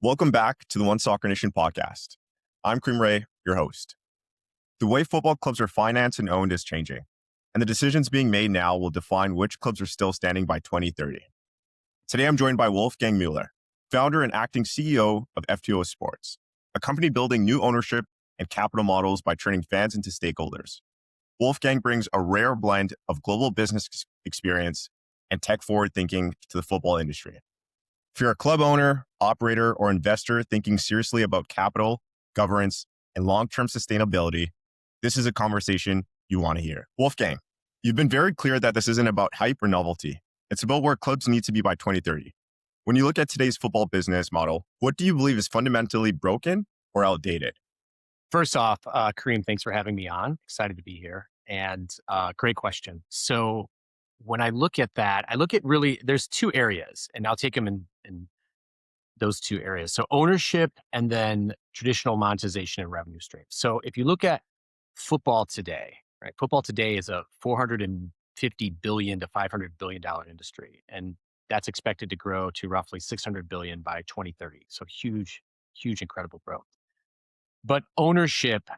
Welcome back to the One Soccer Nation podcast. I'm Kareem Rae, your host. The way football clubs are financed and owned is changing, and the decisions being made now will define which clubs are still standing by 2030. Today, I'm joined by Wolfgang Muller, founder and acting CEO of F2O Sports, a company building new ownership and capital models by turning fans into stakeholders. Wolfgang brings a rare blend of global business experience and tech-forward thinking to the football industry. If you're a club owner, operator, or investor thinking seriously about capital, governance, and long-term sustainability, this is a conversation you want to hear. Wolfgang, you've been very clear that this isn't about hype or novelty. It's about where clubs need to be by 2030. When you look at today's football business model, what do you believe is fundamentally broken or outdated? First off, Kareem, thanks for having me on. Excited to be here. And great question. So when I look at that, I look at really, there's two areas, and I'll take them in those two areas. So ownership and then traditional monetization and revenue streams. So if you look at football today, right? Football today is a $450 billion to $500 billion industry. And that's expected to grow to roughly $600 billion by 2030. So huge, incredible growth. But ownership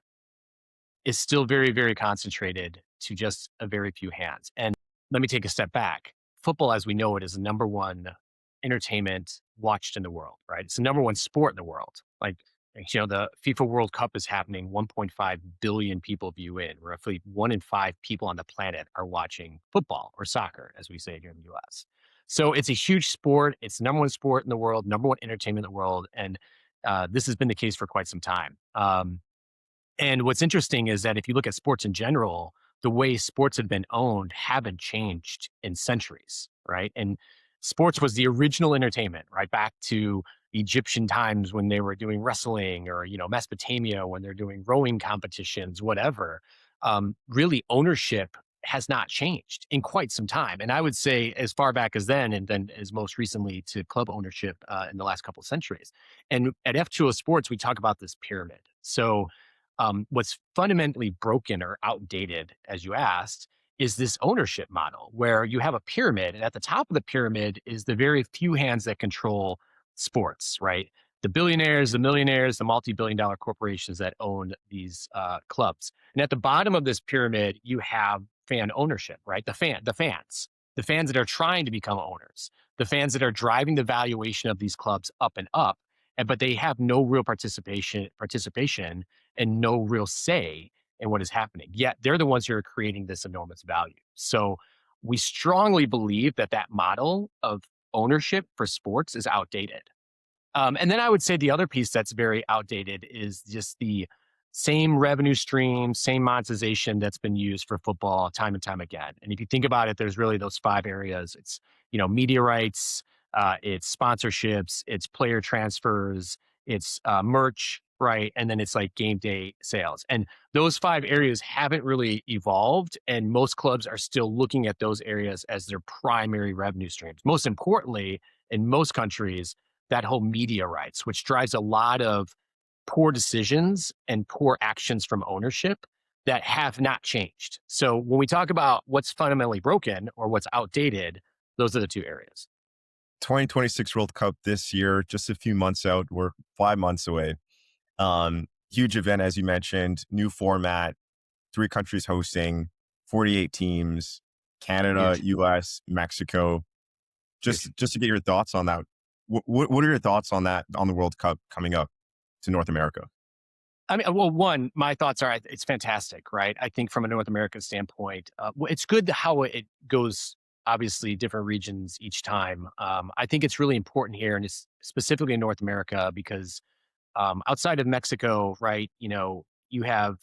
is still very, very concentrated to just a very few hands. And let me take a step back. Football, as we know it, is the number one entertainment watched in the world, right? It's the number one sport in the world. Like, the FIFA World Cup is happening, 1.5 billion people view in. Roughly 1 in 5 people on the planet are watching football or soccer, as we say here in the US. So it's a huge sport. It's the number one sport in the world, number one entertainment in the world. And this has been the case for quite some time. And what's interesting is that if you look at sports in general, the way sports have been owned haven't changed in centuries, right? And sports was the original entertainment, right? Back to Egyptian times when they were doing wrestling, or, Mesopotamia when they're doing rowing competitions, whatever. Really, ownership has not changed in quite some time. And I would say as far back as then, and then as most recently to club ownership in the last couple of centuries. And at F2O Sports, we talk about this pyramid. So what's fundamentally broken or outdated, as you asked, is this ownership model where you have a pyramid, and at the top of the pyramid is the very few hands that control sports, right? The billionaires, the millionaires, the multi-billion-dollar corporations that own these clubs. And at the bottom of this pyramid, you have fan ownership, right? The fans that are trying to become owners, the fans that are driving the valuation of these clubs up and up, but they have no real participation and no real say in what is happening. Yet they're the ones who are creating this enormous value. So we strongly believe that model of ownership for sports is outdated. And then I would say the other piece that's very outdated is just the same revenue stream, same monetization that's been used for football time and time again. And if you think about it, there's really those 5 areas. It's, media rights, it's sponsorships, it's player transfers, it's merch, right? And then it's like game day sales. And those 5 areas haven't really evolved. And most clubs are still looking at those areas as their primary revenue streams. Most importantly, in most countries, that whole media rights, which drives a lot of poor decisions and poor actions from ownership that have not changed. So when we talk about what's fundamentally broken or what's outdated, those are the 2 areas. 2026 World Cup this year, just a few months out. We're 5 months away. Huge event, as you mentioned, new format, 3 countries hosting, 48 teams, Canada, Huge. US, Mexico. Just to get your thoughts on that. What are your thoughts on that, on the World Cup coming up to North America? I mean, well, one, my thoughts are it's fantastic, right? I think from a North American standpoint, it's good how it goes, obviously, different regions each time. I think it's really important here, and it's specifically in North America, because outside of Mexico, right, you have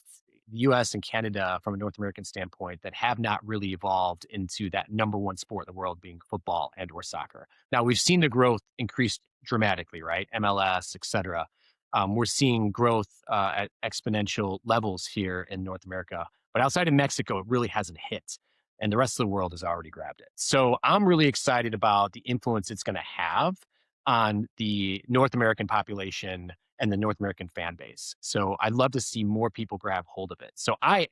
the US and Canada from a North American standpoint that have not really evolved into that number one sport in the world being football and or soccer. Now, we've seen the growth increase dramatically, right? MLS, et cetera. We're seeing growth at exponential levels here in North America. But outside of Mexico, it really hasn't hit. And the rest of the world has already grabbed it. So I'm really excited about the influence it's going to have on the North American population and the North American fan base. So I'd love to see more people grab hold of it. So I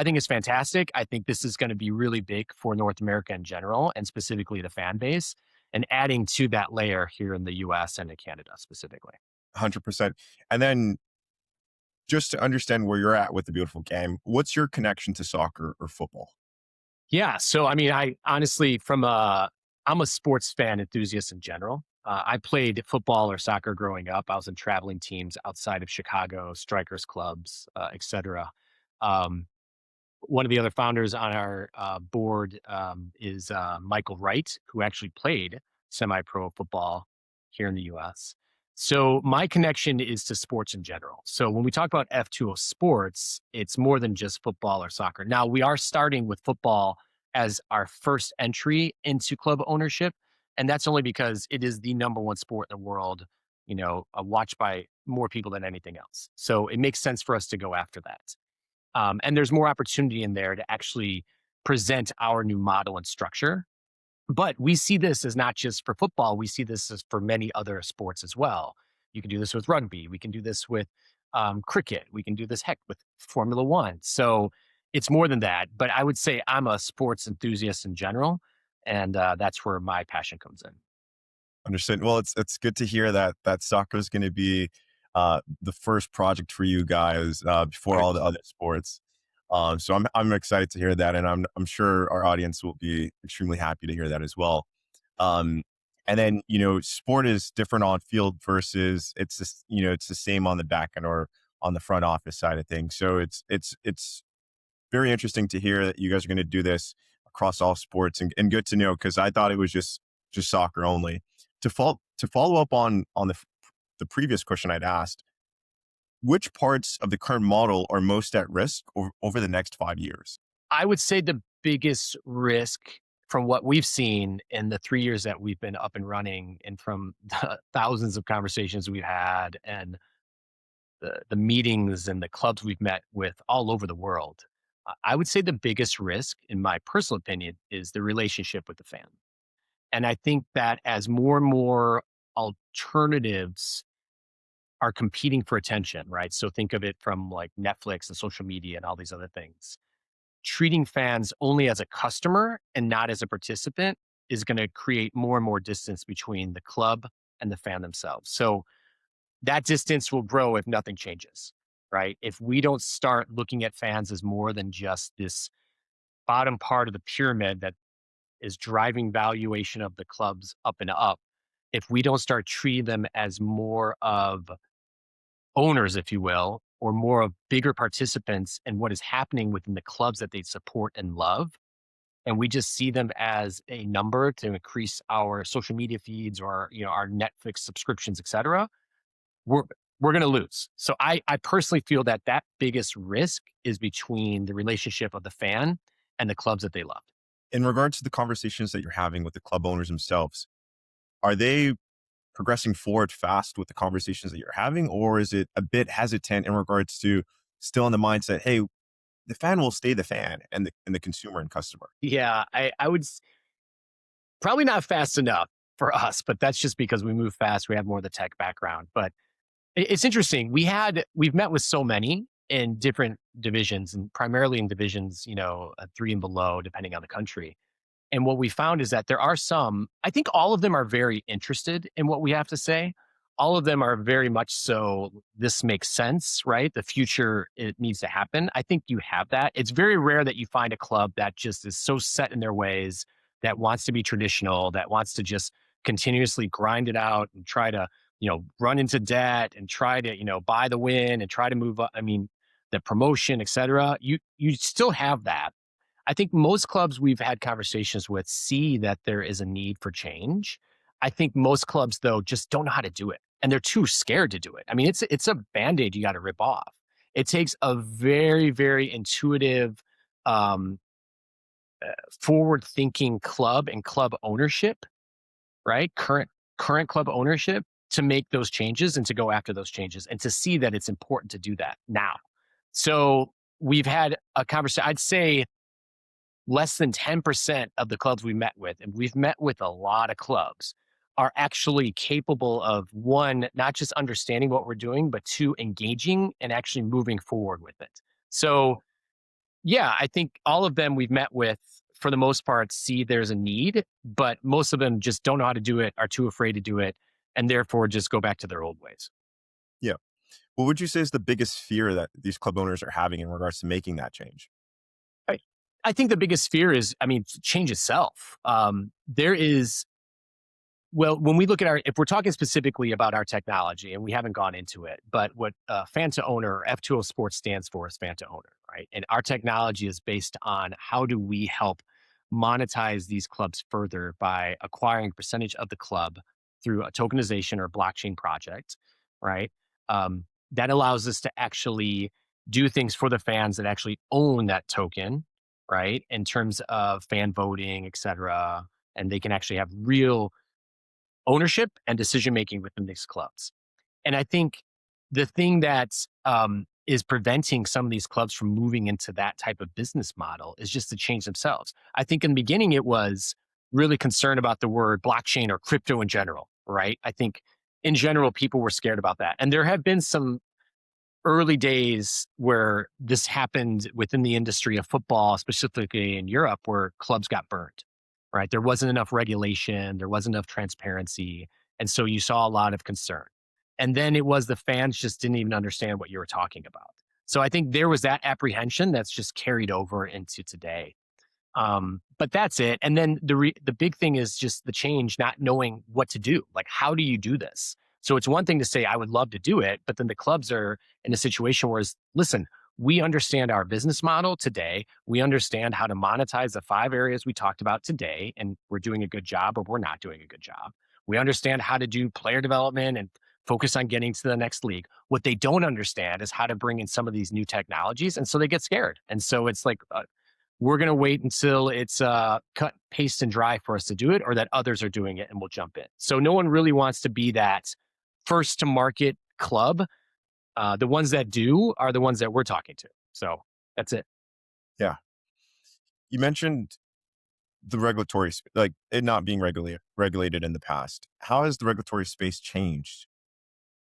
think it's fantastic. I think this is going to be really big for North America in general, and specifically the fan base, and adding to that layer here in the US and in Canada specifically. 100%. And then just to understand where you're at with the beautiful game, what's your connection to soccer or football? Yeah. So, I mean, I honestly, I'm a sports fan enthusiast in general. I played football or soccer growing up. I was in traveling teams outside of Chicago, strikers clubs, et cetera. Um, One of the other founders on our board is Michael Wright, who actually played semi-pro football here in the U.S. So my connection is to sports in general. So when we talk about F2O Sports, it's more than just football or soccer. Now we are starting with football as our first entry into club ownership, and that's only because it is the number one sport in the world. Watched by more people than anything else. So it makes sense for us to go after that. And there's more opportunity in there to actually present our new model and structure. But we see this as not just for football, we see this as for many other sports as well. You can do this with rugby, we can do this with cricket, we can do this, heck, with Formula One. So it's more than that. But I would say I'm a sports enthusiast in general. And that's where my passion comes in. Understood. Well, it's good to hear that soccer is going to be the first project for you guys before Right. all the other sports. So I'm excited to hear that, and I'm sure our audience will be extremely happy to hear that as well. Um, and then sport is different on field versus it's just, it's the same on the back end or on the front office side of things. So it's very interesting to hear that you guys are going to do this across all sports, and good to know, because I thought it was just soccer only. To follow up on the previous question I'd asked, which parts of the current model are most at risk over the next 5 years? I would say the biggest risk from what we've seen in the 3 years that we've been up and running, and from the thousands of conversations we've had, and the meetings and the clubs we've met with all over the world, I would say the biggest risk, in my personal opinion, is the relationship with the fan. And I think that as more and more alternatives are competing for attention, right? So think of it from like Netflix and social media and all these other things, treating fans only as a customer and not as a participant is going to create more and more distance between the club and the fan themselves. So that distance will grow if nothing changes, right? If we don't start looking at fans as more than just this bottom part of the pyramid that is driving valuation of the clubs up and up, if we don't start treating them as more of owners, if you will, or more of bigger participants in what is happening within the clubs that they support and love, and we just see them as a number to increase our social media feeds or our Netflix subscriptions, et cetera, we're we're going to lose. So I personally feel that biggest risk is between the relationship of the fan and the clubs that they love. In regards to the conversations that you're having with the club owners themselves, are they progressing forward fast with the conversations that you're having, or is it a bit hesitant in regards to still in the mindset, hey, the fan will stay the fan, and the consumer and customer? Yeah, I would probably not fast enough for us, but that's just because we move fast. We have more of the tech background, but it's interesting. We've met with so many in different divisions, and primarily in divisions, 3 and below, depending on the country. And what we found is that there are some, I think all of them are very interested in what we have to say. All of them are very much so, this makes sense, right? The future, it needs to happen. I think you have that. It's very rare that you find a club that just is so set in their ways, that wants to be traditional, that wants to just continuously grind it out and try to, run into debt and try to, buy the win and try to move up. I mean, the promotion, et cetera. You still have that. I think most clubs we've had conversations with see that there is a need for change. I think most clubs, though, just don't know how to do it, and they're too scared to do it. I mean, it's a Band-Aid you got to rip off. It takes a very, very intuitive, um, forward-thinking club and club ownership, right? Current club ownership, to make those changes and to go after those changes and to see that it's important to do that now. So we've had a conversation. I'd say less than 10% of the clubs we met with, and we've met with a lot of clubs, are actually capable of, one, not just understanding what we're doing, but two, engaging and actually moving forward with it. So, yeah, I think all of them we've met with, for the most part, see there's a need, but most of them just don't know how to do it, are too afraid to do it, and therefore just go back to their old ways. What would you say is the biggest fear that these club owners are having in regards to making that change? I, I think the biggest fear is, I mean, change itself. There is Well, when we look at if we're talking specifically about our technology, and we haven't gone into it, but what fan to owner, F2O Sports stands for is fan to owner, right? And our technology is based on how do we help monetize these clubs further by acquiring a percentage of the club through a tokenization or blockchain project, right? That allows us to actually do things for the fans that actually own that token, right? In terms of fan voting, et cetera. And they can actually have real ownership and decision making within these clubs. And I think the thing that is preventing some of these clubs from moving into that type of business model is just to change themselves. I think in the beginning it was really concerned about the word blockchain or crypto in general, right? I think in general people were scared about that. And there have been some early days where this happened within the industry of football, specifically in Europe, where clubs got burned, right? There wasn't enough regulation, there wasn't enough transparency. And so you saw a lot of concern. And then it was the fans just didn't even understand what you were talking about. So I think there was that apprehension that's just carried over into today. But that's it. And then the big thing is just the change, not knowing what to do. Like, how do you do this? So it's one thing to say, I would love to do it, but then the clubs are in a situation where, listen, we understand our business model today. We understand how to monetize the 5 areas we talked about today, and we're doing a good job or we're not doing a good job. We understand how to do player development and focus on getting to the next league. What they don't understand is how to bring in some of these new technologies. And so they get scared. And so it's like, we're going to wait until it's cut, paste, and dry for us to do it, or that others are doing it and we'll jump in. So no one really wants to be that first to market club. The ones that do are the ones that we're talking to. So that's it. Yeah. You mentioned the regulatory, like it not being regulated in the past. How has the regulatory space changed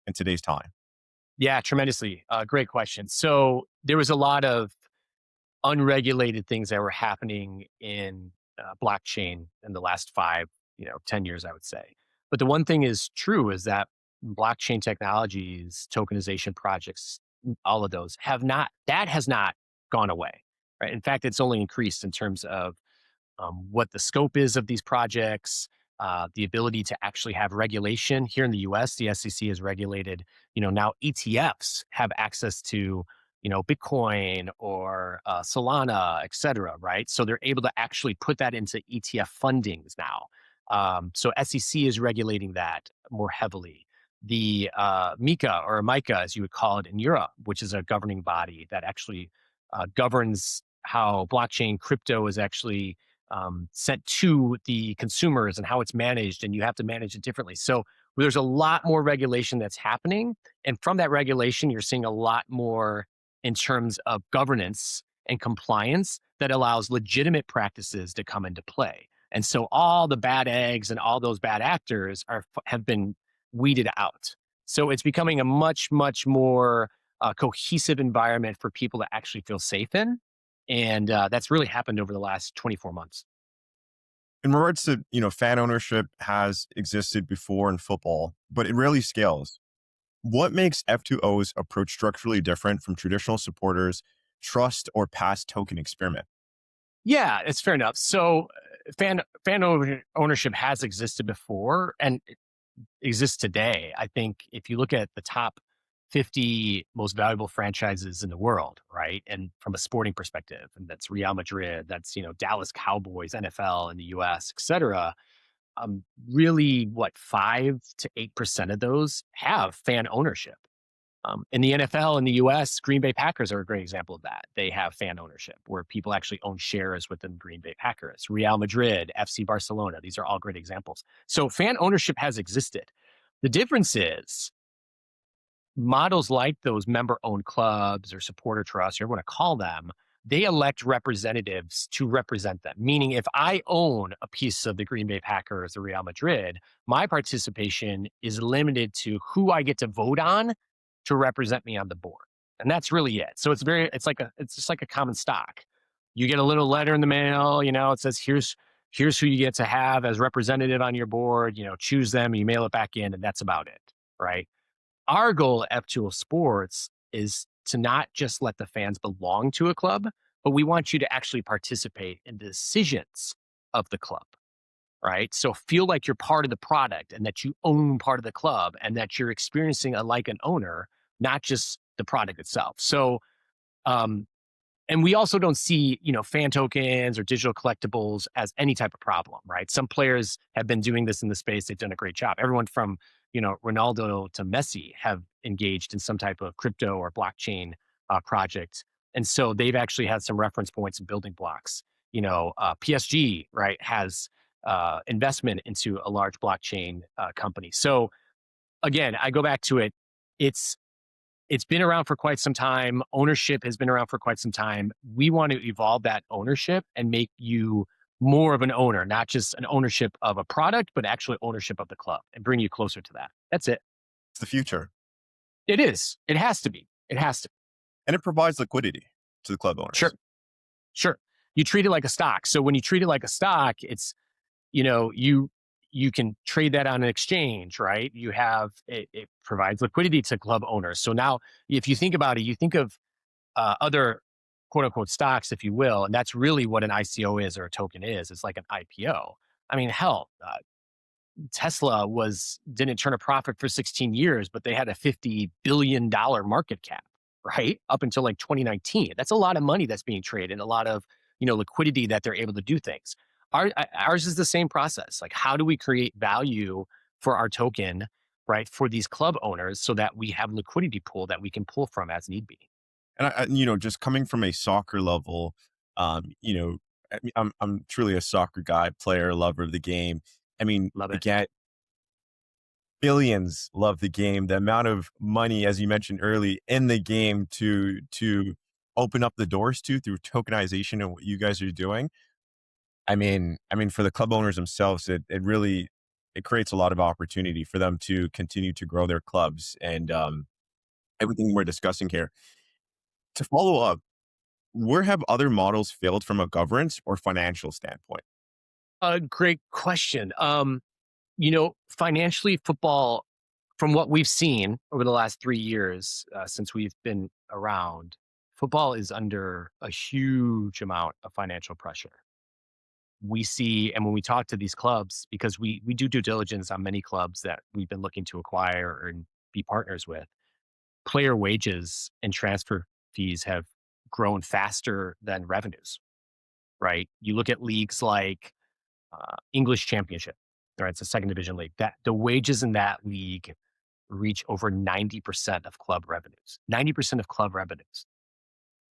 in today's time? Yeah, tremendously. Great question. So there was a lot of unregulated things that were happening in blockchain in the last 10 years, I would say. But the one thing is true is that blockchain technologies, tokenization projects, all of those that has not gone away, right? In fact, it's only increased in terms of what the scope is of these projects, the ability to actually have regulation. Here in the US, the SEC has regulated, now ETFs have access to, Bitcoin or Solana, et cetera, right? So they're able to actually put that into ETF fundings now. So SEC is regulating that more heavily. The MiCA or MiCA, as you would call it in Europe, which is a governing body that actually governs how blockchain crypto is actually sent to the consumers and how it's managed, and you have to manage it differently. So there's a lot more regulation that's happening. And from that regulation, you're seeing a lot more in terms of governance and compliance that allows legitimate practices to come into play. And so all the bad eggs and all those bad actors have been weeded out. So it's becoming a much, much more cohesive environment for people to actually feel safe in. And that's really happened over the last 24 months. In regards to, fan ownership has existed before in football, but it rarely scales. What makes F2O's approach structurally different from traditional supporters, trust, or past token experiment? Yeah, it's fair enough. So ownership has existed before and it exists today. I think if you look at the top 50 most valuable franchises in the world, right? And from a sporting perspective, and that's Real Madrid, that's, Dallas Cowboys, NFL in the US, et cetera. Really, 5 to 8% of those have fan ownership. In the NFL in the US, Green Bay Packers are a great example of that. They have fan ownership where people actually own shares within Green Bay Packers. Real Madrid, FC Barcelona, these are all great examples. So fan ownership has existed. The difference is models like those member owned clubs or supporter trusts, or whatever you want to call them, they elect representatives to represent them. Meaning, if I own a piece of the Green Bay Packers or Real Madrid, my participation is limited to who I get to vote on to represent me on the board. And that's really it. So it's just like a common stock. You get a little letter in the mail, it says, here's who you get to have as representative on your board, choose them, you mail it back in, and that's about it. Right. our goal at F2O Sports is to not just let the fans belong to a club, but we want you to actually participate in the decisions of the club, right? So feel like you're part of the product and that you own part of the club and that you're experiencing like an owner, not just the product itself. So, um, and we also don't see, fan tokens or digital collectibles as any type of problem, right? Some players have been doing this in the space. They've done a great job. Everyone from, Ronaldo to Messi have engaged in some type of crypto or blockchain project. And so they've actually had some reference points and building blocks. PSG, right, has investment into a large blockchain company. So again, I go back to it. It's it's been around for quite some time. Ownership has been around for quite some time. We want to evolve that ownership and make you more of an owner, not just an ownership of a product, but actually ownership of the club and bring you closer to that. That's it. It's the future. It is. It has to be. It has to. And it provides liquidity to the club Sure. owners. Sure. You treat it like a stock. So when you treat it like a stock, it's, you can trade that on an exchange, right? You have it provides liquidity to club owners. So now if you think about it, you think of other quote unquote stocks, if you will. And that's really what an ICO is or a token is. It's like an IPO. I mean, hell, Tesla didn't turn a profit for 16 years, but they had a $50 billion market cap, right? Up until like 2019. That's a lot of money that's being traded and a lot of, liquidity that they're able to do things. Ours is the same process. Like, how do we create value for our token, right? For these club owners so that we have liquidity pool that we can pull from as need be. And just coming from a soccer level, I'm truly a soccer guy, player, lover of the game. I mean, Love it. again, billions love the game. The amount of money, as you mentioned early, in the game to open up the doors to through tokenization and what you guys are doing. I mean, for the club owners themselves, it really it creates a lot of opportunity for them to continue to grow their clubs and everything we're discussing here. To follow up, where have other models failed from a governance or financial standpoint? A great question. Financially, football, from what we've seen over the last 3 years since we've been around, football is under a huge amount of financial pressure. We see, and when we talk to these clubs, because we do due diligence on many clubs that we've been looking to acquire and be partners with, player wages and transfer fees have grown faster than revenues, right? You look at leagues like English Championship, right? It's a second division league. That the wages in that league reach over 90% of club revenues. 90% of club revenues.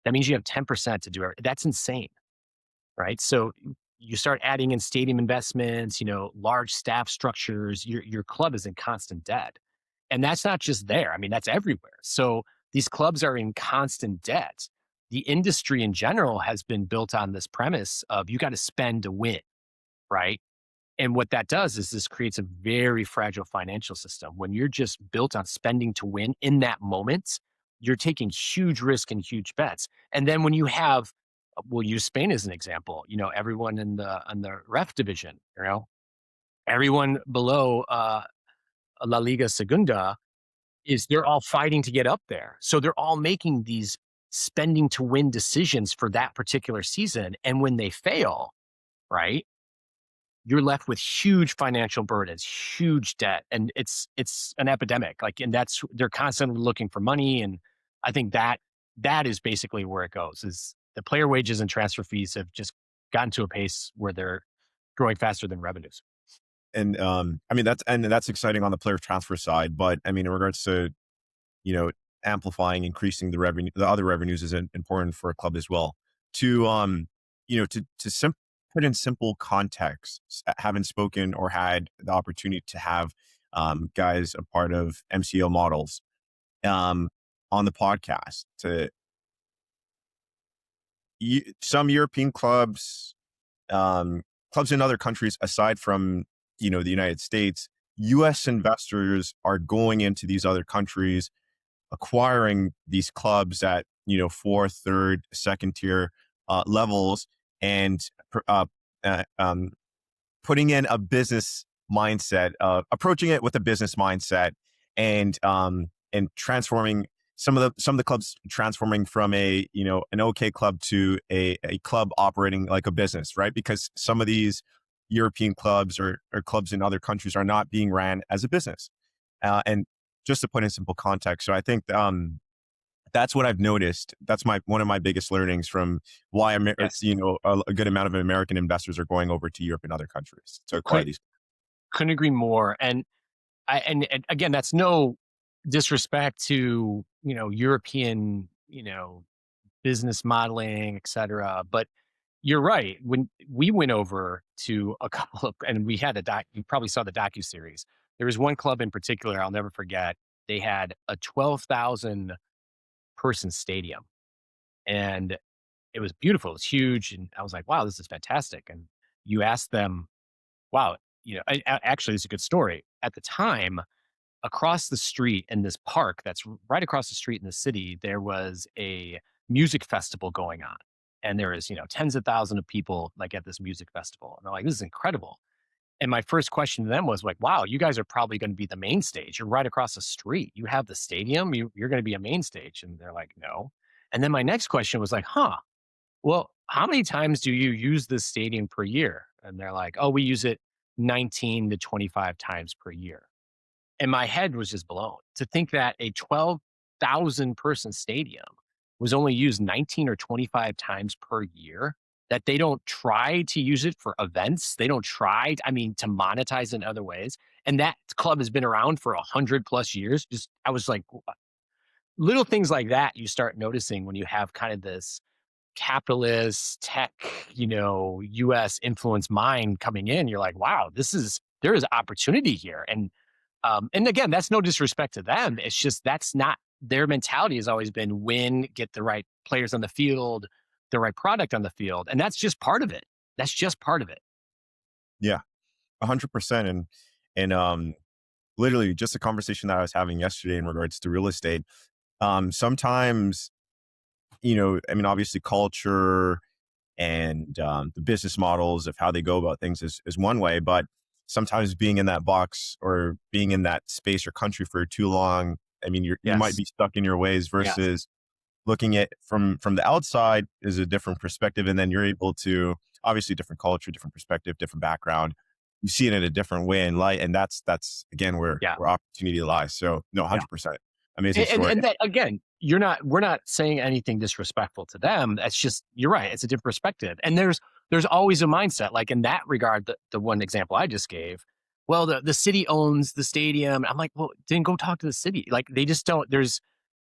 That means you have 10% to do it. That's insane, right? So you start adding in stadium investments, large staff structures, your club is in constant debt. And that's not just there. I mean, that's everywhere. So these clubs are in constant debt. The industry in general has been built on this premise of you got to spend to win, right? And what that does is this creates a very fragile financial system. When you're just built on spending to win in that moment, you're taking huge risk and huge bets. And then when you have, we'll use Spain as an example, everyone in the ref division, everyone below La Liga Segunda they're all fighting to get up there. So they're all making these spending to win decisions for that particular season. And when they fail, right, you're left with huge financial burdens, huge debt, and it's an epidemic. Like, and they're constantly looking for money, and I think that is basically where it goes. Is the player wages and transfer fees have just gotten to a pace where they're growing faster than revenues. And that's exciting on the player transfer side. But I mean, in regards to amplifying, increasing the revenue, the other revenues is important for a club as well. To put in simple context, having spoken or had the opportunity to have guys a part of MCO models on the podcast, some European clubs, clubs in other countries aside from the United States, U.S. investors are going into these other countries, acquiring these clubs at fourth, third, second tier levels, and putting in a business mindset, approaching it with a business mindset, and and transforming some of the clubs transforming from a, an okay club to a club operating like a business, right? Because some of these European clubs or clubs in other countries are not being ran as a business. And just to put in simple context, so I think that's what I've noticed. That's one of my biggest learnings from why Yes. a good amount of American investors are going over to Europe and other countries to acquire Couldn't, these. couldn't agree more. And again, that's no disrespect to, European, business modeling, et cetera. But you're right. When we went over to a couple of, and we had you probably saw the docu-series. There was one club in particular I'll never forget. They had a 12,000 person stadium, and it was beautiful. It was huge. And I was like, wow, this is fantastic. And you ask them, wow, actually, it's a good story. At the time, across the street in this park that's right across the street in the city, there was a music festival going on. And there is, tens of thousands of people like at this music festival. And they're like, this is incredible. And my first question to them was like, wow, you guys are probably going to be the main stage. You're right across the street. You have the stadium. You're going to be a main stage. And they're like, no. And then my next question was like, well, how many times do you use this stadium per year? And they're like, oh, we use it 19 to 25 times per year. And my head was just blown to think that a 12,000 person stadium was only used 19 or 25 times per year, that they don't try to use it for events. They don't try, to monetize in other ways. And that club has been around for 100 plus years. Just, I was like, little things like that you start noticing when you have kind of this capitalist tech, US influence mind coming in. You're like, wow, there is opportunity here. And again, that's no disrespect to them. It's just that's not their mentality has always been win, get the right players on the field, the right product on the field. And that's just part of it. That's just part of it. Yeah, 100%. And literally just a conversation that I was having yesterday in regards to real estate. Sometimes, obviously culture and the business models of how they go about things is one way, but sometimes being in that box or being in that space or country for too long, you might Yes. be stuck in your ways Yes. versus looking at from the outside is a different perspective. And then you're able to, obviously different culture, different perspective, different background. You see it in a different way in light. And that's again, Yeah. where opportunity lies. So no, Yeah. 100%. Amazing And story. and that again, we're not saying anything disrespectful to them. That's just you're right. It's a different perspective. And there's always a mindset. Like in that regard, the one example I just gave, well, the city owns the stadium. I'm like, well, then go talk to the city. Like they just don't,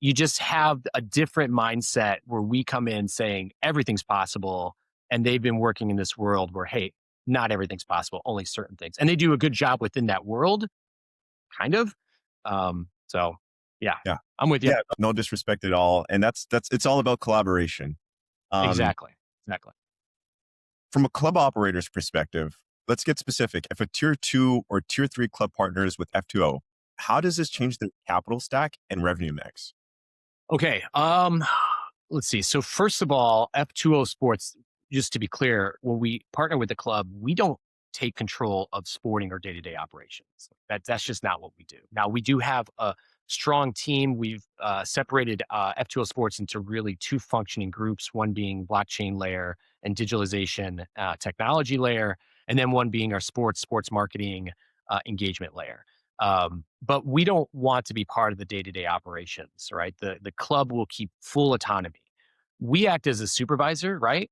you just have a different mindset where we come in saying everything's possible. And they've been working in this world where, hey, not everything's possible, only certain things. And they do a good job within that world, kind of. So yeah, Yeah. I'm with you. Yeah. No disrespect at all. And it's all about collaboration. Um, Exactly. Exactly. from a club operator's perspective, let's get specific. If a tier two or tier three club partners with F2O, how does this change the capital stack and revenue mix? Okay. Let's see. So first of all, F2O Sports, just to be clear, when we partner with the club, we don't take control of sporting or day-to-day operations. That's just not what we do. Now we do have a strong team. We've separated F2O Sports into really two functioning groups, one being blockchain layer and digitalization technology layer, and then one being our sports marketing engagement layer. But we don't want to be part of the day-to-day operations, right? The club will keep full autonomy. We act as a supervisor, right?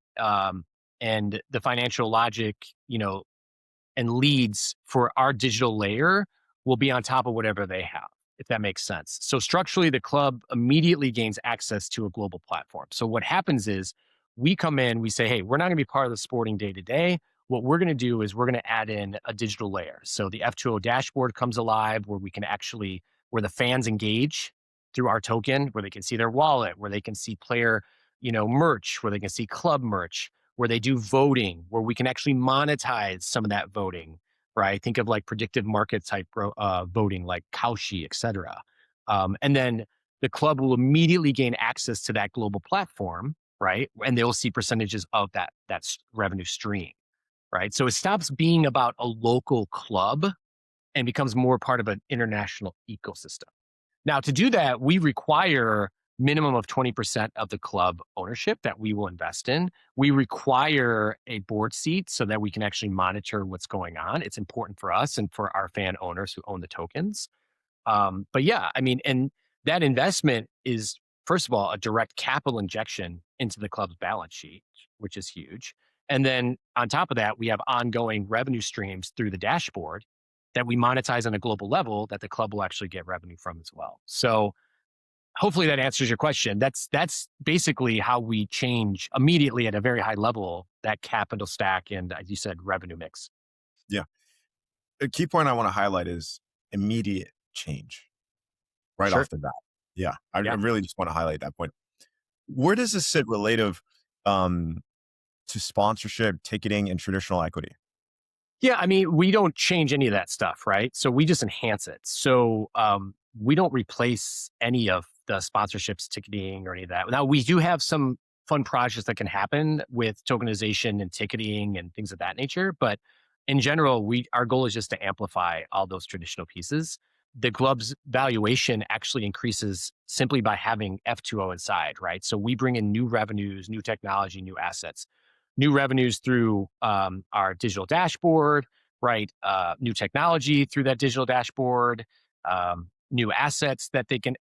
And the financial logic, and leads for our digital layer will be on top of whatever they have, if that makes sense. So structurally, the club immediately gains access to a global platform. So what happens is we come in, we say, hey, we're not going to be part of the sporting day to day. What we're going to do is we're going to add in a digital layer. So the F2O dashboard comes alive where we can actually, where the fans engage through our token, where they can see their wallet, where they can see player, merch, where they can see club merch, where they do voting, where we can actually monetize some of that voting, right? Think of like predictive market type voting like Kalshi, et cetera. And then the club will immediately gain access to that global platform, right? And they'll see percentages of that revenue stream, right? So it stops being about a local club and becomes more part of an international ecosystem. Now, to do that, we require minimum of 20% of the club ownership that we will invest in. We require a board seat so that we can actually monitor what's going on. It's important for us and for our fan owners who own the tokens. But yeah, I mean, and that investment is, first of all, a direct capital injection into the club's balance sheet, which is huge. And then on top of that, we have ongoing revenue streams through the dashboard that we monetize on a global level that the club will actually get revenue from as well. So hopefully that answers your question. That's basically how we change immediately at a very high level that capital stack and, as you said, revenue mix. Yeah. A key point I want to highlight is immediate change right Sure. off the bat. Yeah. I Yeah. really just want to highlight that point. Where does this sit relative um, to sponsorship, ticketing, and traditional equity? Yeah, I mean, we don't change any of that stuff, right? So we just enhance it. So we don't replace any of the sponsorships, ticketing, or any of that. Now, we do have some fun projects that can happen with tokenization and ticketing and things of that nature. But in general, our goal is just to amplify all those traditional pieces. The club's valuation actually increases simply by having F2O inside, right? So we bring in new revenues, new technology, new assets, new revenues through our digital dashboard, right? New technology through that digital dashboard, new assets that they can,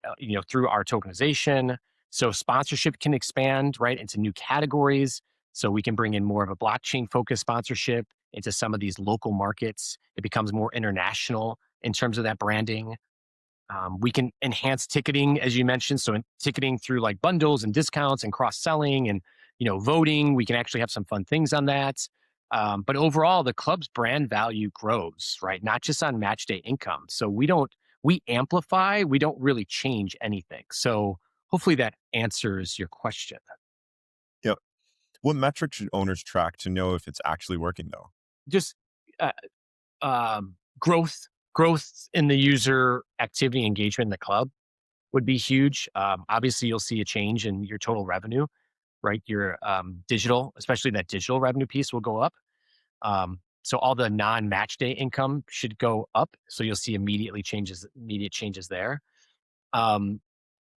through our tokenization. So sponsorship can expand, right, into new categories. So we can bring in more of a blockchain focused sponsorship into some of these local markets. It becomes more international in terms of that branding. We can enhance ticketing, as you mentioned. So ticketing through like bundles and discounts and cross selling and voting. We can actually have some fun things on that. But overall, the club's brand value grows, right? Not just on match day income. So we amplify. We don't really change anything. So hopefully that answers your question. Yep. What metrics should owners track to know if it's actually working, though? Just uh, growth in the user activity engagement in the club would be huge. Obviously, you'll see a change in your total revenue, right? Your digital, especially that digital revenue piece, will go up. So all the non-match day income should go up. So you'll see immediate changes there. Um,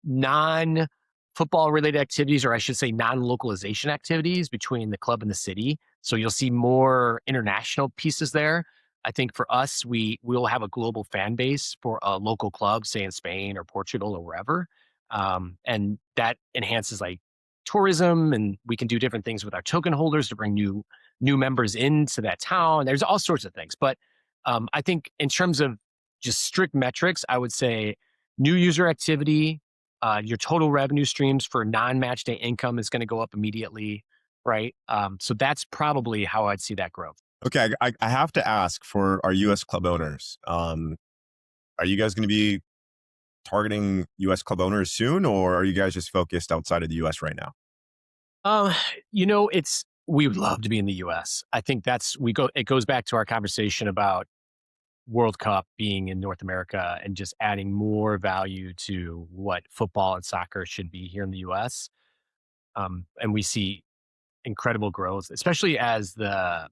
Non-football related activities, or I should say non-localization activities between the club and the city. So you'll see more international pieces there. I think for us, we will have a global fan base for a local club, say in Spain or Portugal or wherever. And that enhances like tourism, and we can do different things with our token holders to bring new members into that town. There's all sorts of things. But I think in terms of just strict metrics, I would say new user activity, your total revenue streams for non-match day income is going to go up immediately, right? So that's probably how I'd see that growth. Okay, I have to ask for our U.S. club owners. Are you guys going to be targeting U.S. club owners soon, or are you guys just focused outside of the U.S. right now? Um, we would love to be in the U.S. I think it goes back to our conversation about World Cup being in North America and just adding more value to what football and soccer should be here in the U.S. And we see incredible growth, especially as the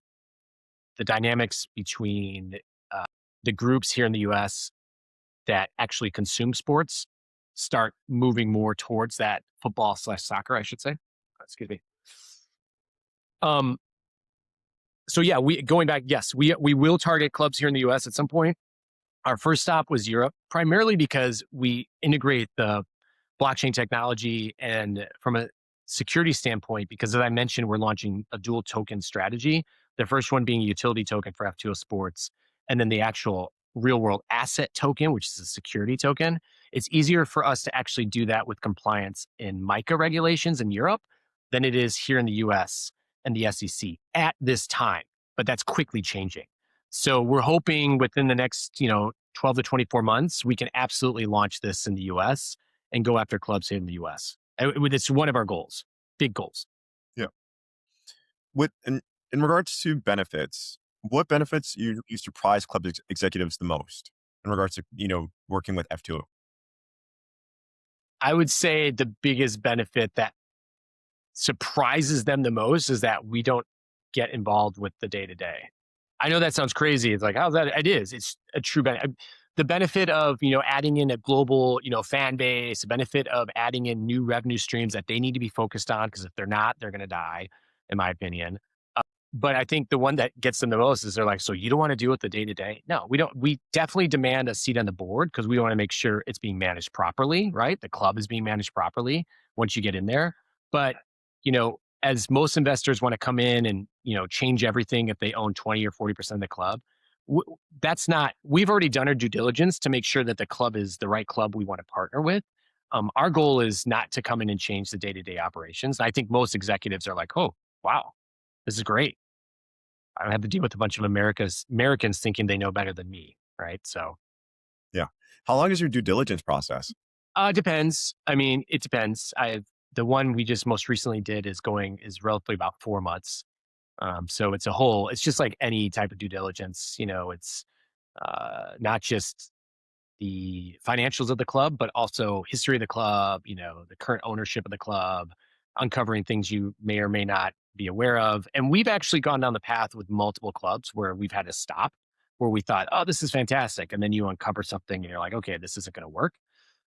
dynamics between uh, the groups here in the U.S. that actually consume sports start moving more towards that football/soccer, I should say. Excuse me. Um, so yeah, we going back. Yes, we will target clubs here in the U.S. at some point. Our first stop was Europe, primarily because we integrate the blockchain technology and from a security standpoint, because as I mentioned, we're launching a dual token strategy. The first one being a utility token for F2O Sports, and then the actual real world asset token, which is a security token. It's easier for us to actually do that with compliance in MiCA regulations in Europe than it is here in the US and the SEC at this time, but that's quickly changing. So we're hoping within the next, 12 to 24 months, we can absolutely launch this in the US and go after clubs here in the US. It's one of our goals, big goals. Yeah. With in regards to benefits, what benefits you surprise club executives the most in regards to working with F2O? I would say the biggest benefit that surprises them the most is that we don't get involved with the day to day. I know that sounds crazy. It's like, how's that? It is. It's a true benefit. the benefit of, adding in a global, fan base, the benefit of adding in new revenue streams that they need to be focused on, because if they're not, they're going to die, in my opinion. But I think the one that gets them the most is they're like, so you don't want to deal with the day to day? No, we don't. We definitely demand a seat on the board because we want to make sure it's being managed properly, right? The club is being managed properly once you get in there. But, as most investors want to come in and, change everything if they own 20 or 40% of the club, that's not, we've already done our due diligence to make sure that the club is the right club we want to partner with. Our goal is not to come in and change the day to day operations. I think most executives are like, oh, wow, this is great. I don't have to deal with a bunch of Americans thinking they know better than me, right? So, Yeah. How long is your due diligence process? depends. I mean, it depends. The one we just most recently did is relatively about 4 months. So it's just like any type of due diligence. It's not just the financials of the club, but also history of the club, the current ownership of the club, uncovering things you may or may not be aware of. And we've actually gone down the path with multiple clubs where we've had to stop, where we thought, oh, this is fantastic. And then you uncover something and you're like, okay, this isn't going to work.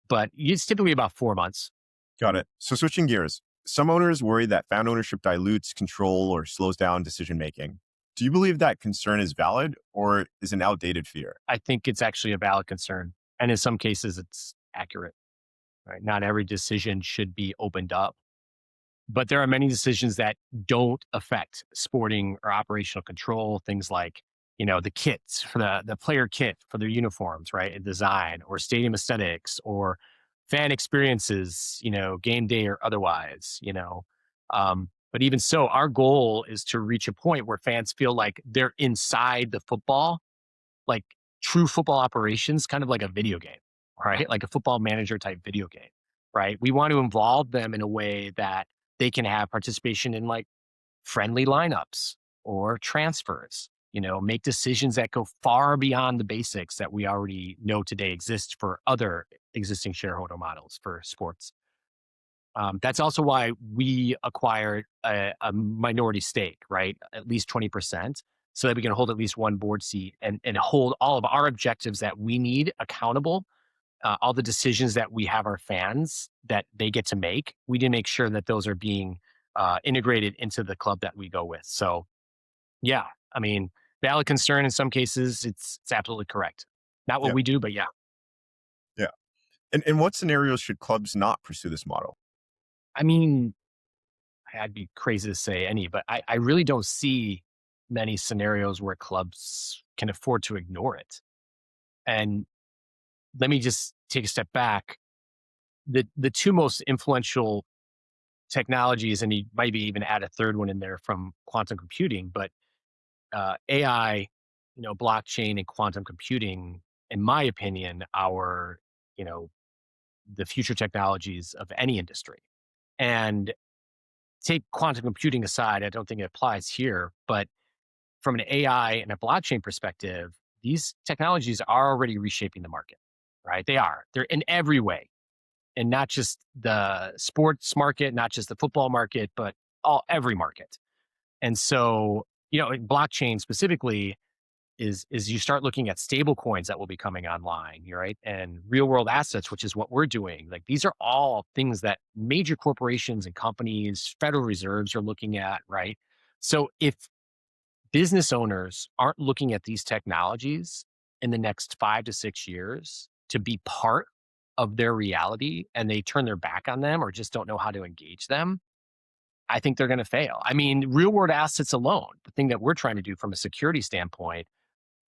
But it's typically about 4 months. Got it. So switching gears, some owners worry that fan ownership dilutes control or slows down decision making. Do you believe that concern is valid or is an outdated fear? I think it's actually a valid concern. And in some cases, it's accurate, right? Not every decision should be opened up. But there are many decisions that don't affect sporting or operational control, things like, the kits for the player kit for their uniforms, right? And design or stadium aesthetics or fan experiences, game day or otherwise. But even so, our goal is to reach a point where fans feel like they're inside the football, like true football operations, kind of like a video game, right? Like a football manager type video game, right? We want to involve them in a way that they can have participation in like friendly lineups or transfers, make decisions that go far beyond the basics that we already know today exist for other existing shareholder models for sports. That's also why we acquired a minority stake, right? At least 20%, so that we can hold at least one board seat and hold all of our objectives that we need accountable, all the decisions that we have our fans that they get to make. We need to make sure that those are being integrated into the club that we go with. So, yeah, I mean, valid concern in some cases, it's absolutely correct. Not what Yeah. we do, but yeah. Yeah. And in what scenarios should clubs not pursue this model? I mean, I'd be crazy to say any, but I really don't see many scenarios where clubs can afford to ignore it. And let me just take a step back. The two most influential technologies, and you maybe even add a third one in there from quantum computing, but AI, blockchain and quantum computing, in my opinion, are, you know, the future technologies of any industry. And take quantum computing aside, I don't think it applies here, but from an AI and a blockchain perspective, these technologies are already reshaping the market, right? They are. They're in every way, and not just the sports market, not just the football market, but every market. And so, in blockchain specifically is you start looking at stable coins that will be coming online, right? And real world assets, which is what we're doing. Like these are all things that major corporations and companies, Federal Reserves are looking at, right? So if business owners aren't looking at these technologies in the next 5 to 6 years to be part of their reality and they turn their back on them or just don't know how to engage them, I think they're going to fail. I mean, real world assets alone, the thing that we're trying to do from a security standpoint,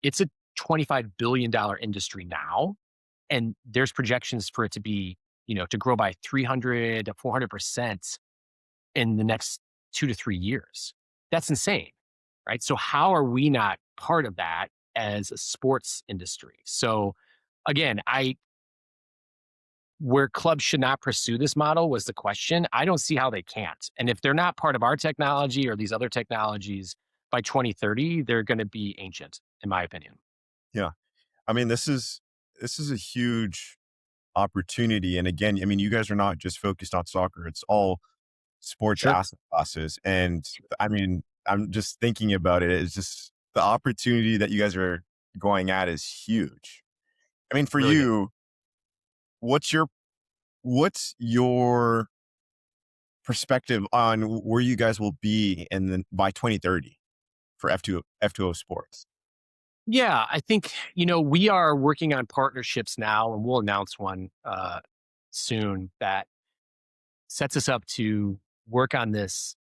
it's a $25 billion industry now, and there's projections for it to be, to grow by 300 to 400% in the next 2 to 3 years. That's insane, right? So how are we not part of that as a sports industry? So again, where clubs should not pursue this model was the question. I don't see how they can't. And if they're not part of our technology or these other technologies by 2030, they're going to be ancient, in my opinion. Yeah. I mean, this is a huge opportunity. And again, I mean, you guys are not just focused on soccer. It's all sports Sure. asset classes. And I mean, I'm just thinking about it. It's just the opportunity that you guys are going at is huge. I mean, for Really good. you, what's your what's your perspective on where you guys will be in the by 2030 for F2O Sports? Yeah, I think, we are working on partnerships now, and we'll announce one soon that sets us up to work on this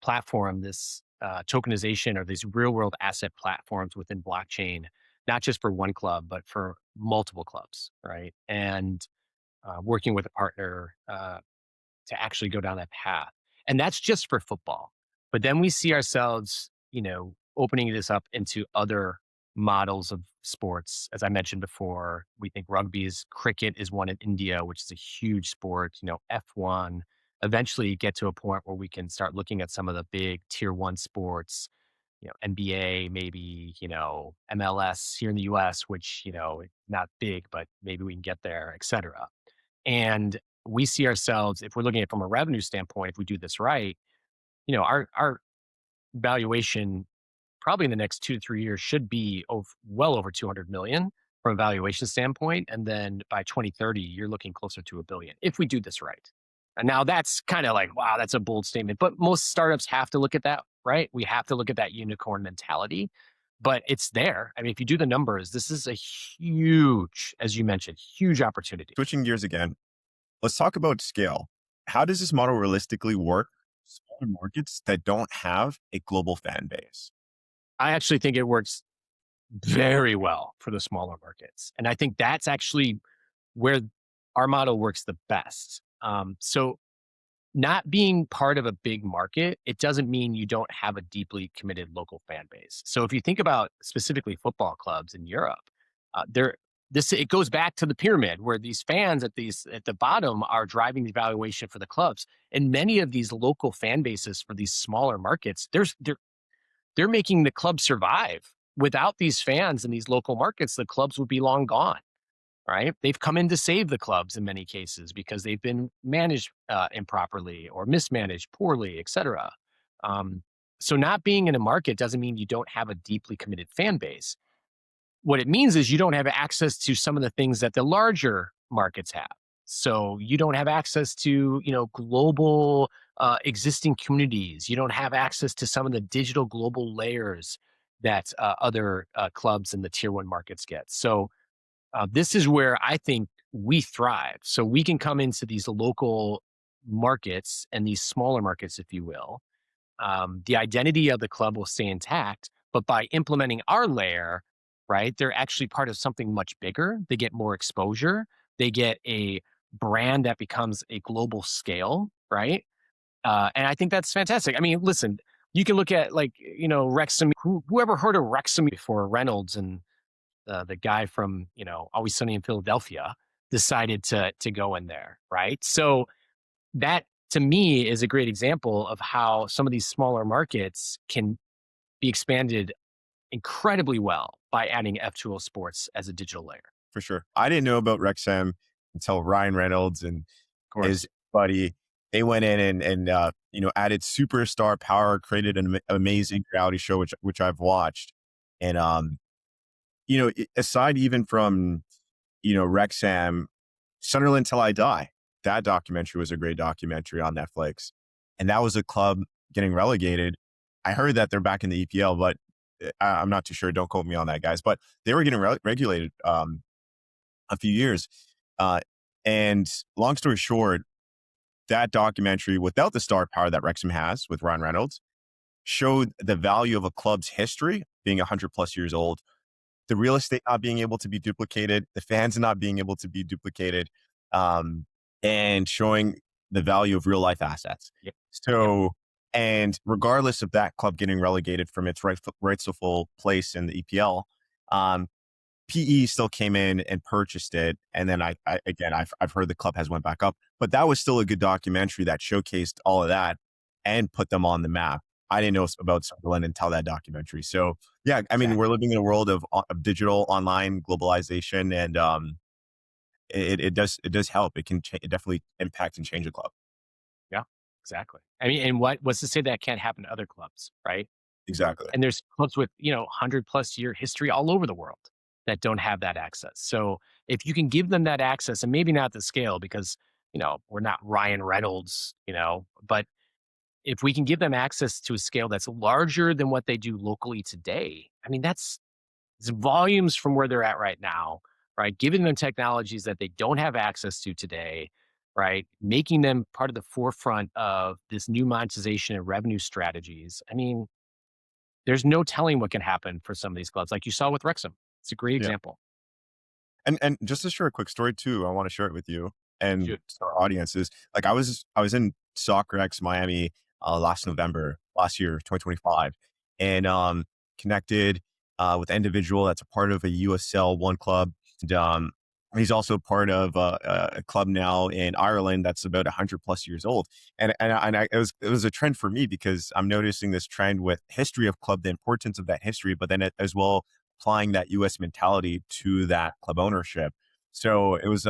platform, this tokenization or these real world asset platforms within blockchain, not just for one club, but for multiple clubs, right? And working with a partner to actually go down that path. And that's just for football. But then we see ourselves, opening this up into other models of sports. As I mentioned before, we think cricket is one in India, which is a huge sport, F1. Eventually get to a point where we can start looking at some of the big tier one sports, NBA, maybe, MLS here in the US, which, not big, but maybe we can get there, et cetera. And we see ourselves, if we're looking at it from a revenue standpoint, if we do this right, our valuation probably in the next 2 to 3 years should be well over 200 million from a valuation standpoint. And then by 2030, you're looking closer to a billion if we do this right. And now that's kind of like, wow, that's a bold statement. But most startups have to look at that, right? We have to look at that unicorn mentality, but it's there. I mean, if you do the numbers, this is a huge, as you mentioned, huge opportunity. Switching gears again, let's talk about scale. How does this model realistically work for smaller markets that don't have a global fan base? I actually think it works very well for the smaller markets. And I think that's actually where our model works the best. So, not being part of a big market, it doesn't mean you don't have a deeply committed local fan base. So, if you think about specifically football clubs in Europe, they're it goes back to the pyramid where these fans at the bottom are driving the valuation for the clubs, and many of these local fan bases for these smaller markets, they're making the club survive. Without these fans in these local markets, the clubs would be long gone, right? They've come in to save the clubs in many cases because they've been managed improperly or mismanaged poorly, et cetera. Um, so not being in a market doesn't mean you don't have a deeply committed fan base. What it means is you don't have access to some of the things that the larger markets have. So you don't have access to, global existing communities. You don't have access to some of the digital global layers that other clubs in the tier one markets get. So this is where I think we thrive. So we can come into these local markets and these smaller markets, if you will. The identity of the club will stay intact, but by implementing our layer, right, they're actually part of something much bigger. They get more exposure. They get a brand that becomes a global scale, right? And I think that's fantastic. I mean, listen, you can look at like, Wrexham. Whoever heard of Wrexham before? Reynolds and the guy from, Always Sunny in Philadelphia decided to go in there, right? So that to me is a great example of how some of these smaller markets can be expanded incredibly well by adding F2O Sports as a digital layer. For sure. I didn't know about Wrexham until Ryan Reynolds and Of course. his buddy. They went in and added superstar power, created an amazing reality show, which I've watched. And aside even from Wrexham, Sunderland Till I Die, that documentary was a great documentary on Netflix, and that was a club getting relegated. I heard that they're back in the EPL, but I'm not too sure. Don't quote me on that, guys. But they were getting regulated a few years. And long story short, that documentary, without the star power that Wrexham has with Ryan Reynolds, showed the value of a club's history being 100 plus years old, the real estate not being able to be duplicated, the fans not being able to be duplicated, and showing the value of real life assets. Yep. Yep. So, and regardless of that club getting relegated from its rightful place in the EPL, PE still came in and purchased it. And then I've heard the club has went back up, but that was still a good documentary that showcased all of that and put them on the map. I didn't know about Sunderland until that documentary. So yeah, I mean, Exactly. we're living in a world of digital online globalization, and it does help. It can it definitely impact and change a club. Yeah, exactly. I mean, and what's to say that can't happen to other clubs, right? Exactly. And there's clubs with, 100 plus year history all over the world. that don't have that access. So if you can give them that access, and maybe not the scale because, we're not Ryan Reynolds, but if we can give them access to a scale that's larger than what they do locally today, I mean, that's it's volumes from where they're at right now, right? Giving them technologies that they don't have access to today, right? Making them part of the forefront of this new monetization and revenue strategies. I mean, there's no telling what can happen for some of these clubs, like you saw with Wrexham. It's a great Yeah. example. And just to share a quick story too, I want to share it with you and Shoot. our audiences. Like I was in Soccer X Miami last November, last year, 2025, and connected with an individual that's a part of a USL one club. And he's also part of a club now in Ireland that's about 100 plus years old. It was a trend for me because I'm noticing this trend with history of club, the importance of that history, but then as well applying that US mentality to that club ownership. So it was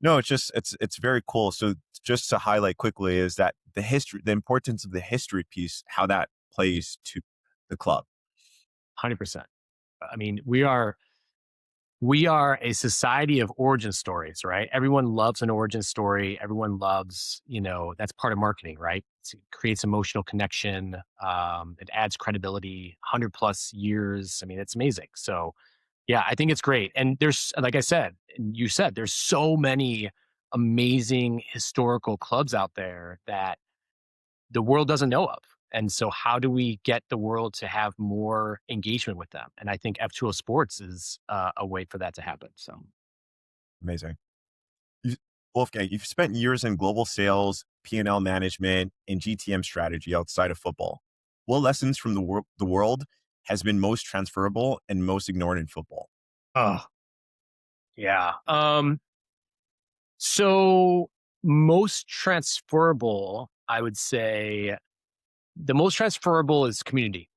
no, it's very cool. So just to highlight quickly is that the history, the importance of the history piece, how that plays to the club. 100%. I mean, we are a society of origin stories, right? Everyone loves an origin story. Everyone loves, that's part of marketing, right? It creates emotional connection. It adds credibility, 100 plus years. I mean, it's amazing. So, yeah, I think it's great. And there's, like I said, and you said, there's so many amazing historical clubs out there that the world doesn't know of. And so, how do we get the world to have more engagement with them? And I think F2O Sports is a way for that to happen. So, Amazing. You, Wolfgang, you've spent years in global sales, P&L management, and GTM strategy outside of football. What lessons from the world has been most transferable and most ignored in football? oh, yeah. So, most transferable, I would say the most transferable is community.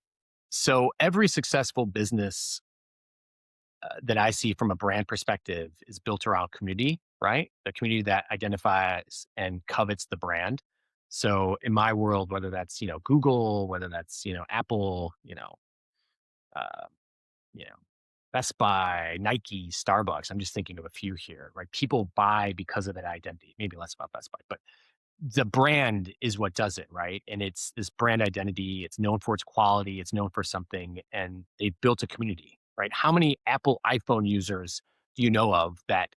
So, every successful business that I see from a brand perspective is built around community, right? The community that identifies and covets the brand. So in my world, whether that's Google, whether that's Apple, uh, you know Best Buy, Nike, Starbucks. I'm just thinking of a few here, right? People buy because of that identity. Maybe less about Best Buy, but the brand is what does it, right? And it's this brand identity. It's known for its quality. It's known for something, and they've built a community, right? How many Apple iPhone users do you know of that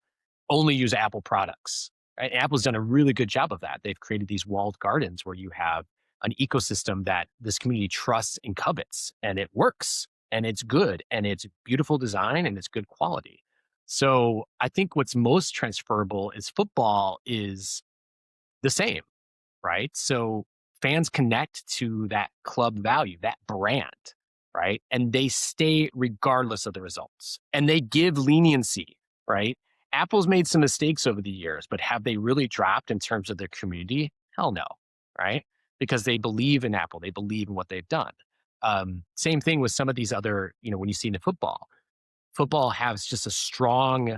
only use Apple products? Right? Apple's done a really good job of that. They've created these walled gardens where you have an ecosystem that this community trusts and covets, and it works, and it's good, and it's beautiful design, and it's good quality. So I think what's most transferable is football is the same, right? So fans connect to that club value, that brand, right? And they stay regardless of the results. And they give leniency, right? Apple's made some mistakes over the years, but have they really dropped in terms of their community? Hell no, right? Because they believe in Apple, they believe in what they've done. Same thing with some of these other, when you see into football, football has just a strong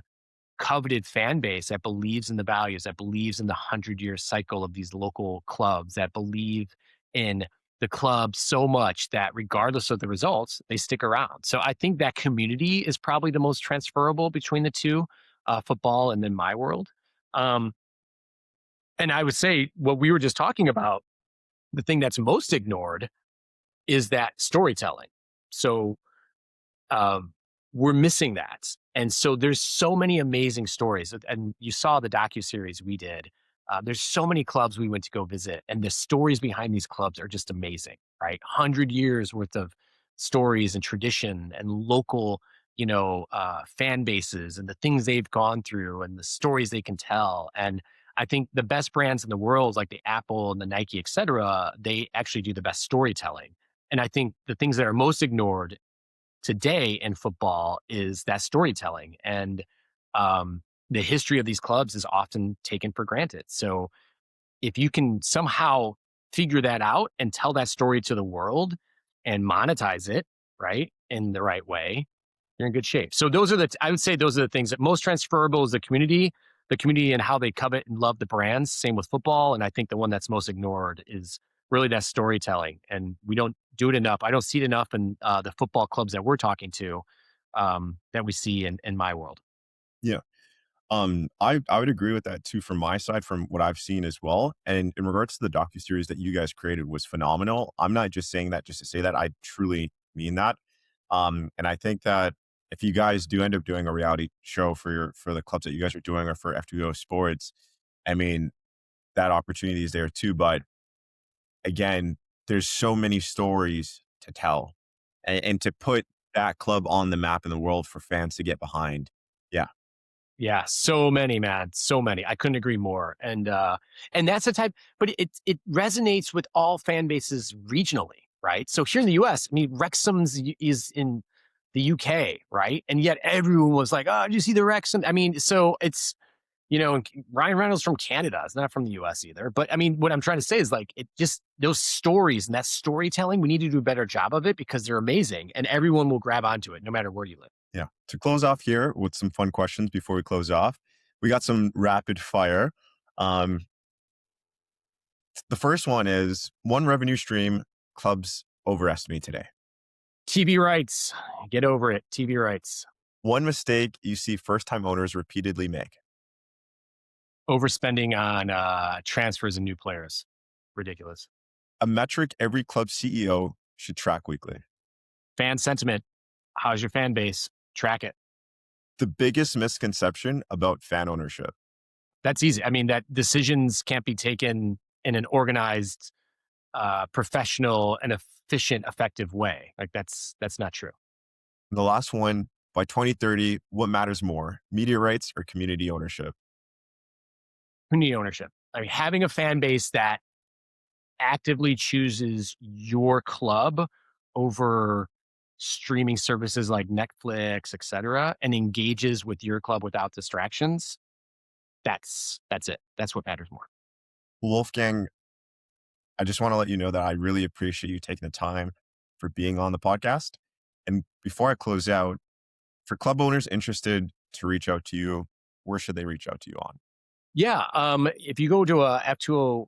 coveted fan base that believes in the values, that believes in the 100-year cycle of these local clubs, that believe in the club so much that regardless of the results, they stick around. So I think that community is probably the most transferable between the two, football and then my world. Um, and I would say what we were just talking about, the thing that's most ignored is that storytelling. So um, we're missing that. And so there's so many amazing stories. And you saw the docu-series we did. There's so many clubs we went to go visit, and the stories behind these clubs are just amazing, right? 100 years worth of stories and tradition and local, fan bases and the things they've gone through and the stories they can tell. And I think the best brands in the world, like the Apple and the Nike, et cetera, they actually do the best storytelling. And I think the things that are most ignored today in football is that storytelling. And the history of these clubs is often taken for granted. So if you can somehow figure that out and tell that story to the world and monetize it, right, in the right way, you're in good shape. So I would say those are the things that most transferable is the community and how they covet and love the brands. Same with football. And I think the one that's most ignored is really that storytelling. And we don't do it enough. I don't see it enough in the football clubs that we're talking to. that we see in my world. Yeah. I would agree with that too from my side, from what I've seen as well. And in regards to the docu-series that you guys created was phenomenal. I'm not just saying that just to say that. I truly mean that. And I think that if you guys do end up doing a reality show for the clubs that you guys are doing or for F2O Sports, I mean, that opportunity is there too. But again, there's so many stories to tell and to put that club on the map in the world for fans to get behind. Yeah. Yeah, so many, man, so many. I couldn't agree more. And that's the type, but it resonates with all fan bases regionally, right? So here in the US, I mean, is in the UK, right? And yet everyone was like, "Oh, did you see the Wrexham?" I mean, so it's, and Ryan Reynolds from Canada. It's not from the US either. But I mean, what I'm trying to say is like, it just, those stories and that storytelling, we need to do a better job of it because they're amazing and everyone will grab onto it no matter where you live. Yeah. To close off here with some fun questions before we close off, we got some rapid fire. Um, the first one is one revenue stream clubs overestimate today. TV rights, get over it. TV rights. One mistake you see first time owners repeatedly make. Overspending on transfers and new players. Ridiculous. A metric every club CEO should track weekly. Fan sentiment. How's your fan base? Track it. The biggest misconception about fan ownership. That's easy. I mean, that decisions can't be taken in an organized, professional, and efficient, effective way. Like that's not true. The last one, by 2030, what matters more, media rights or community ownership? Community ownership. I mean, having a fan base that actively chooses your club over streaming services like Netflix, et cetera, and engages with your club without distractions, that's it. That's what matters more. Wolfgang, I just want to let you know that I really appreciate you taking the time for being on the podcast. And before I close out, for club owners interested to reach out to you, where should they reach out to you on? Yeah, if you go to a F2O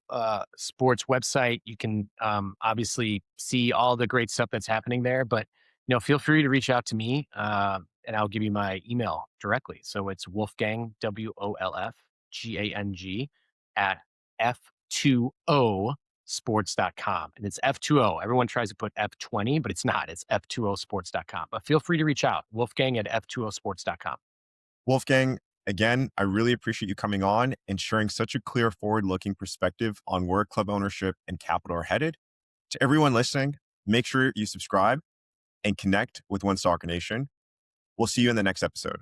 Sports website, you can obviously see all the great stuff that's happening there. But feel free to reach out to me, and I'll give you my email directly. So it's Wolfgang WOLFGANG at F2O sports.com. And it's F2O. Everyone tries to put F20, but it's not. It's F2O sports.com. But feel free to reach out. Wolfgang at F2O sports.com. Wolfgang, again, I really appreciate you coming on and sharing such a clear forward-looking perspective on where club ownership and capital are headed. To everyone listening, make sure you subscribe and connect with One Soccer Nation. We'll see you in the next episode.